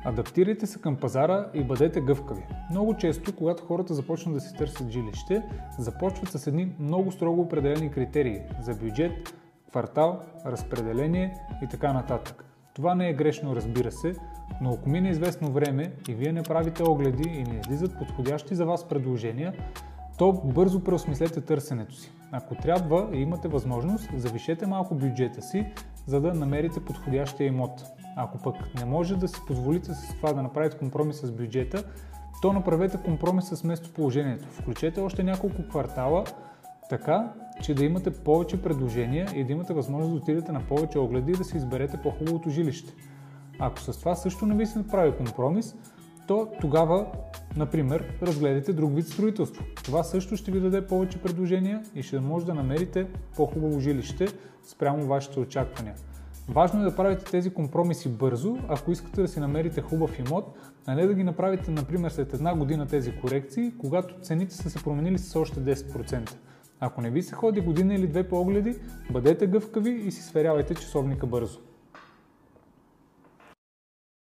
Адаптирайте се към пазара и бъдете гъвкави. Много често, когато хората започнат да си търсят жилище, започват с едни много строго определени критерии за бюджет, квартал, разпределение и така нататък. Това не е грешно, разбира се, но ако мине известно време и вие не правите огледи и не излизат подходящи за вас предложения, то бързо преосмислете търсенето си. Ако трябва и имате възможност, завишете малко бюджета си, за да намерите подходящия имот. Ако пък не може да си позволите с това да направите компромис с бюджета, то направете компромис с местоположението. Включете още няколко квартала, така че да имате повече предложения и да имате възможност да отидете на повече огледи и да си изберете по-хубавото жилище. Ако с това също не ви се направи компромис, то тогава, например, разгледайте друг вид строителство. Това също ще ви даде повече предложения и ще може да намерите по-хубаво жилище спрямо вашите очаквания. Важно е да правите тези компромиси бързо, ако искате да си намерите хубав имот, а не да ги направите, например, след една година тези корекции, когато цените са се променили с още 10%. Ако не ви се ходи година или две по огледи, бъдете гъвкави и си сверявайте часовника бързо.